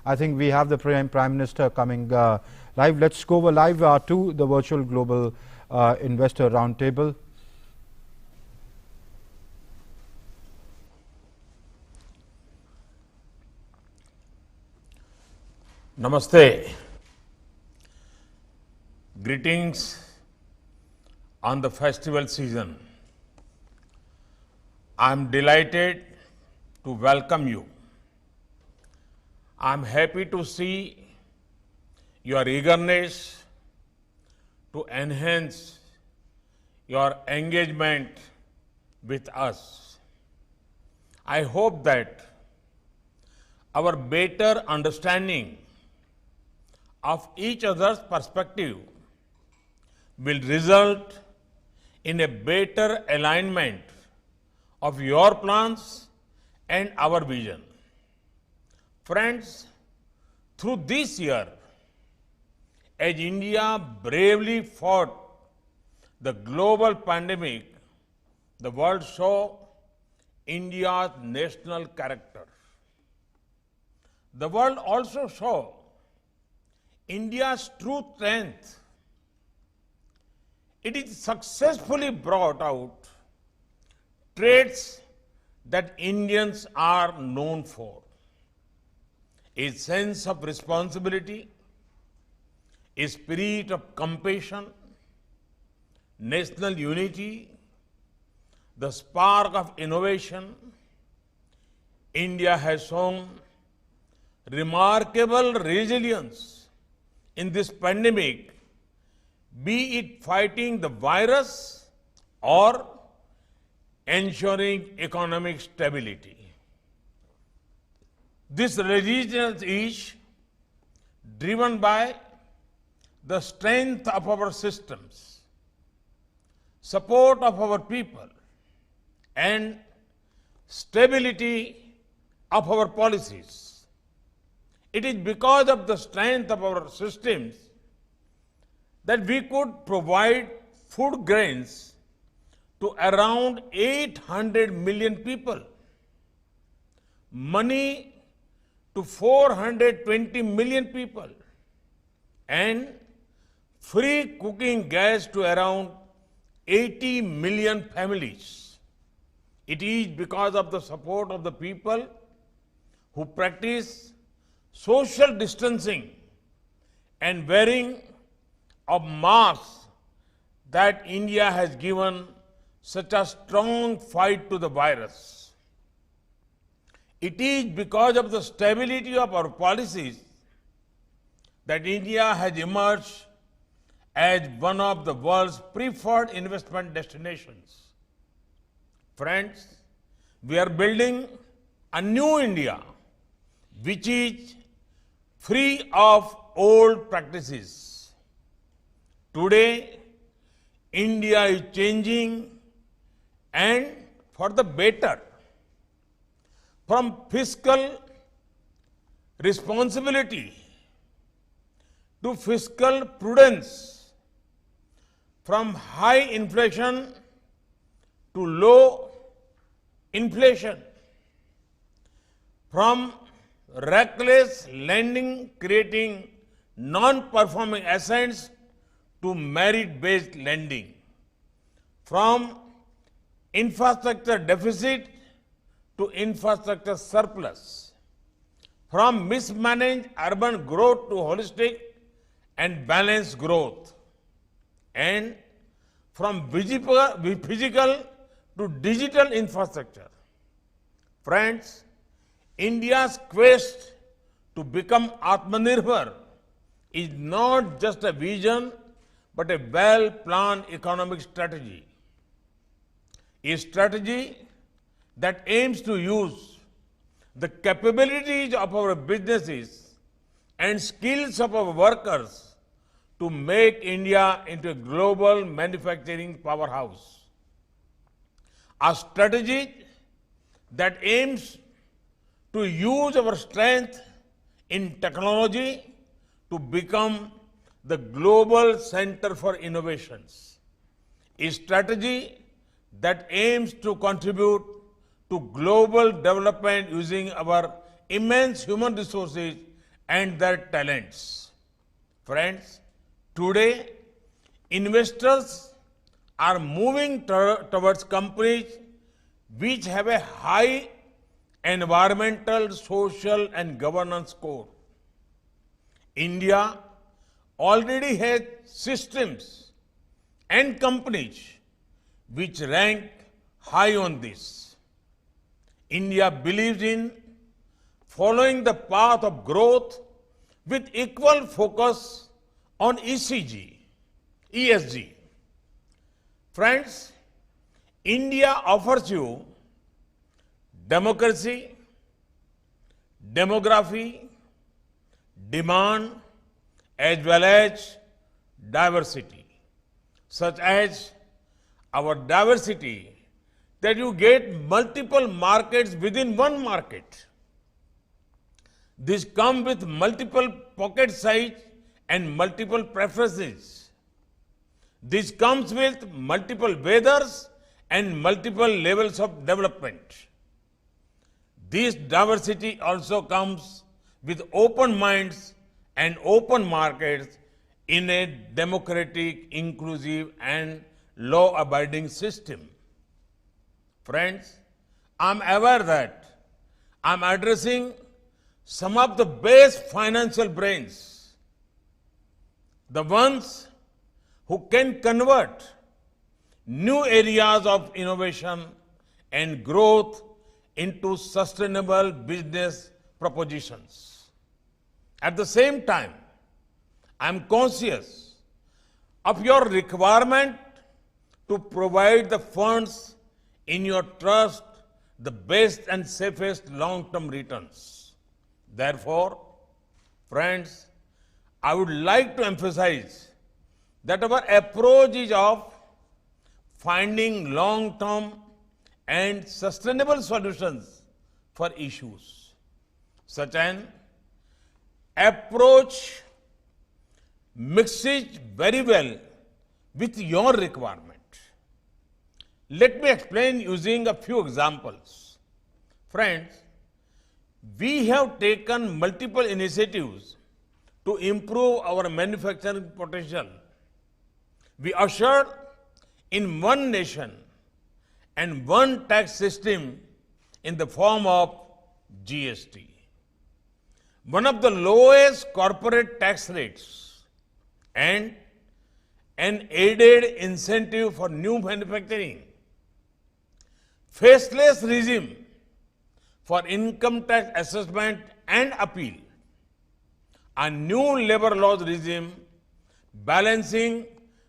I think we have the Prime Minister coming live. Let's go over live to the virtual global investor roundtable. Namaste. Greetings on the festival season. I am delighted to welcome you. I am happy to see your eagerness to enhance your engagement with us. I hope that our better understanding of each other's perspective will result in a better alignment of your plans and our vision. Friends, through this year, as India bravely fought the global pandemic, the world saw India's national character. The world also saw India's true strength. It is successfully brought out traits that Indians are known for: a sense of responsibility, a spirit of compassion, national unity, the spark of innovation. India has shown remarkable resilience in this pandemic, be it fighting the virus or ensuring economic stability. This resilience is driven by the strength of our systems, support of our people, and stability of our policies. It is because of the strength of our systems that we could provide food grains to around 800 million people, money to 420 million people, and free cooking gas to around 80 million families. It is because of the support of the people who practice social distancing and wearing of masks that India has given such a strong fight to the virus. It is because of the stability of our policies that India has emerged as one of the world's preferred investment destinations. Friends, we are building a new India which is free of old practices. Today, India is changing and for the better. From fiscal responsibility to fiscal prudence, from high inflation to low inflation, from reckless lending creating non-performing assets to merit-based lending, from infrastructure deficit to infrastructure surplus, from mismanaged urban growth to holistic and balanced growth, and from physical to digital infrastructure. Friends, India's quest to become Atmanirbhar is not just a vision but a well-planned economic strategy. A strategy that aims to use the capabilities of our businesses and skills of our workers to make India into a global manufacturing powerhouse. A strategy that aims to use our strength in technology to become the global center for innovations. A strategy that aims to contribute to global development using our immense human resources and their talents. Friends, today investors are moving towards companies which have a high environmental, social and governance score. India already has systems and companies which rank high on this. India believes in following the path of growth with equal focus on ESG. Friends, India offers you democracy, demography, demand, as well as diversity, such as our diversity that you get multiple markets within one market. This comes with multiple pocket size and multiple preferences. This comes with multiple weathers and multiple levels of development. This diversity also comes with open minds and open markets in a democratic, inclusive and law-abiding system. Friends, I'm aware that I'm addressing some of the best financial brains, the ones who can convert new areas of innovation and growth into sustainable business propositions. At the same time, I'm conscious of your requirement to provide the funds in your trust the best and safest long-term returns. Therefore, friends, I would like to emphasize that our approach is of finding long-term and sustainable solutions for issues. Such an approach mixes very well with your requirement. Let me explain using a few examples. Friends, we have taken multiple initiatives to improve our manufacturing potential. We ushered in one nation and one tax system in the form of GST. One of the lowest corporate tax rates and an added incentive for new manufacturing. Faceless regime for income tax assessment and appeal. A new labor laws regime balancing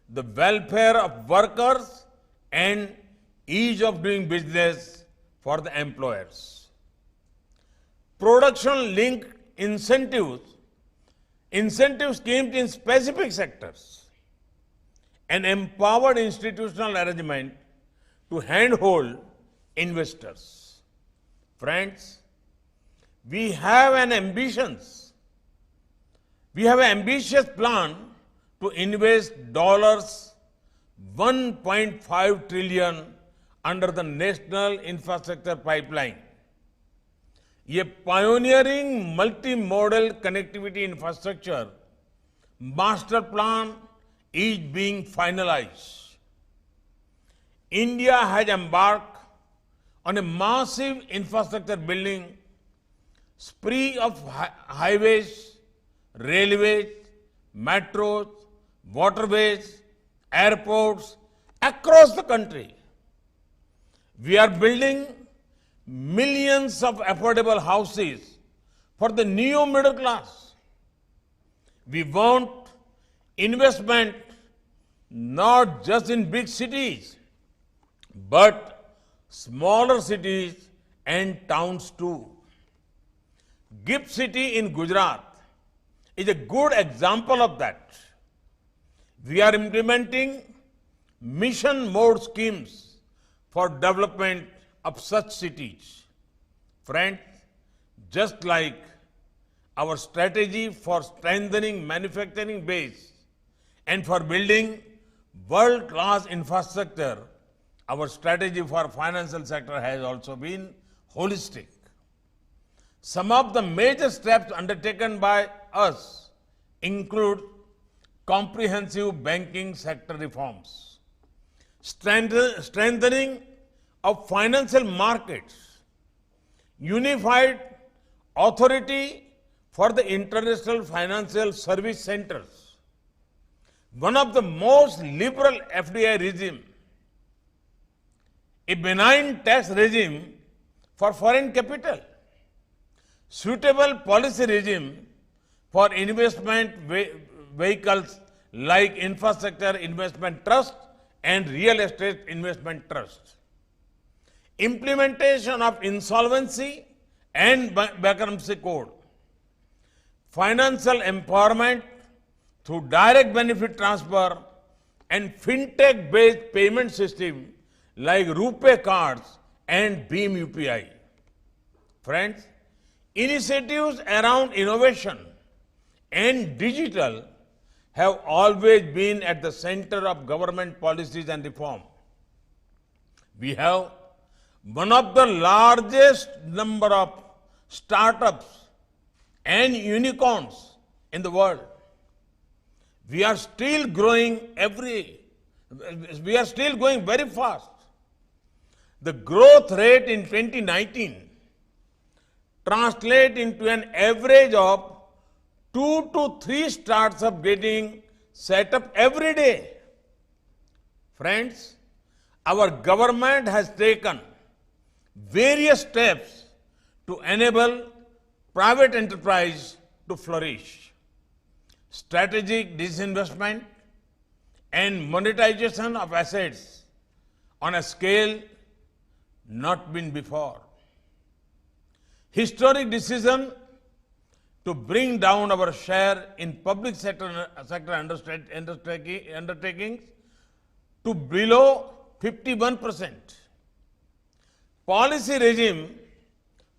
the welfare of workers and ease of doing business for the employers. Production-linked incentive schemes in specific sectors. An empowered institutional arrangement to handhold investors. Friends, we have an ambitious plan to invest $1.5 trillion under the National Infrastructure Pipeline. A pioneering multimodal connectivity infrastructure master plan is being finalized. India has embarked on a massive infrastructure building spree of highways, railways, metros, waterways, airports across the country. We are building millions of affordable houses for the new middle class. We want investment not just in big cities, but smaller cities and towns too. GIFT City in Gujarat is a good example of that. We are implementing mission mode schemes for development of such cities. Friends, just like our strategy for strengthening manufacturing base and for building world-class infrastructure, our strategy for financial sector has also been holistic. Some of the major steps undertaken by us include comprehensive banking sector reforms, strengthening of financial markets, unified authority for the international financial service centers, one of the most liberal FDI regime, a benign tax regime for foreign capital, suitable policy regime for investment vehicles like infrastructure investment trust and real estate investment trust, implementation of insolvency and bankruptcy code, financial empowerment through direct benefit transfer and fintech based payment system like RuPay cards and Beam UPI. Friends, initiatives around innovation and digital have always been at the center of government policies and reform. We have one of the largest number of startups and unicorns in the world. We are still growing very fast. The growth rate in 2019 translates into an average of 2 to 3 startups getting set up every day. Friends, our government has taken various steps to enable private enterprise to flourish. Strategic disinvestment and monetization of assets on a scale not been before. Historic decision to bring down our share in public sector undertakings to below 51%. Policy regime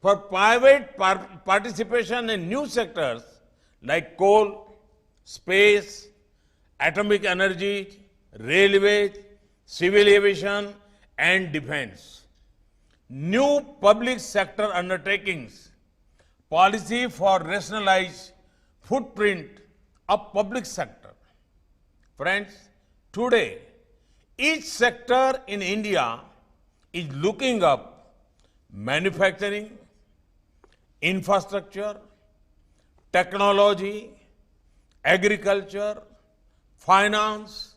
for private participation in new sectors like coal, space, atomic energy, railways, civil aviation, and defense. New public sector undertakings, policy for rationalized footprint of public sector. Friends, today, each sector in India is looking up manufacturing, infrastructure, technology, agriculture, finance,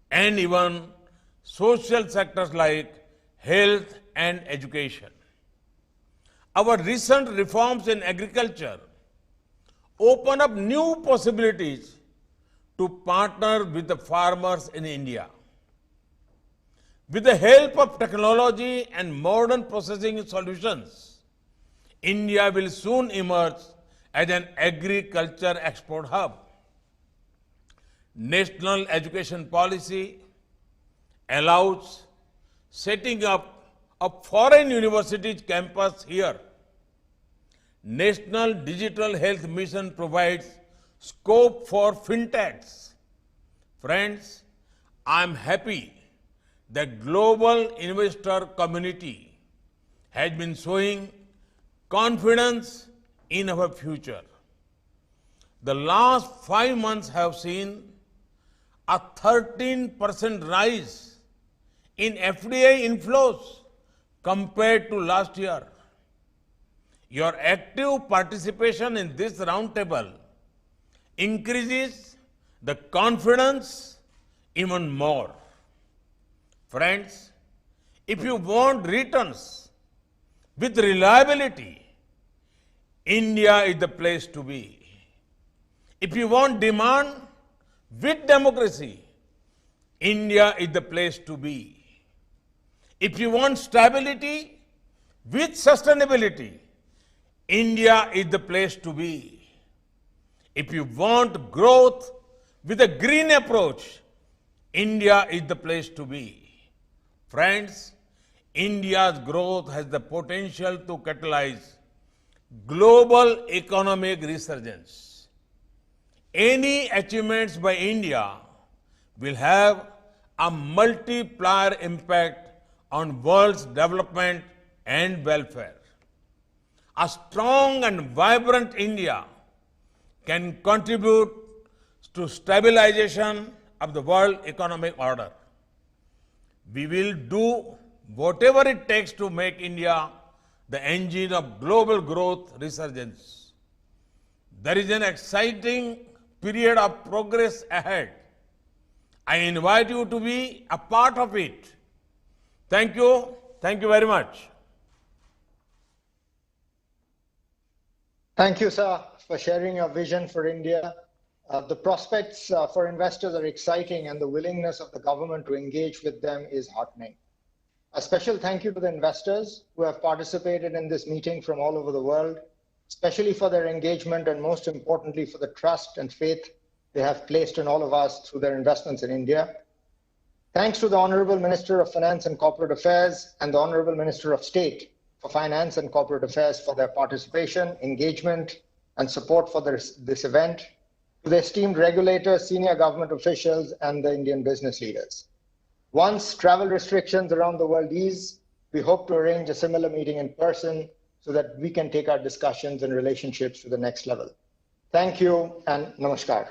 and even social sectors like health and education. Our recent reforms in agriculture open up new possibilities to partner with the farmers in India. With the help of technology and modern processing solutions, India will soon emerge as an agriculture export hub. National education policy allows setting up a foreign university campus here. National Digital Health Mission provides scope for fintechs. Friends, I am happy that global investor community has been showing confidence in our future. The last 5 months have seen a 13% rise in FDI inflows compared to last year. Your active participation in this roundtable increases the confidence even more. Friends, if you want returns with reliability, India is the place to be. If you want demand with democracy, India is the place to be. If you want stability with sustainability, India is the place to be. If you want growth with a green approach, India is the place to be. Friends, India's growth has the potential to catalyze global economic resurgence. Any achievements by India will have a multiplier impact on world's development and welfare. A strong and vibrant India can contribute to stabilization of the world economic order. We will do whatever it takes to make India the engine of global growth resurgence. There is an exciting period of progress ahead. I invite you to be a part of it. Thank you. Thank you very much. Thank you, sir, for sharing your vision for India. The prospects for investors are exciting, and the willingness of the government to engage with them is heartening. A special thank you to the investors who have participated in this meeting from all over the world, especially for their engagement and most importantly for the trust and faith they have placed in all of us through their investments in India. Thanks to the Honorable Minister of Finance and Corporate Affairs and the Honorable Minister of State for Finance and Corporate Affairs for their participation, engagement, and support for this event, to the esteemed regulators, senior government officials, and the Indian business leaders. Once travel restrictions around the world ease, we hope to arrange a similar meeting in person so that we can take our discussions and relationships to the next level. Thank you and namaskar.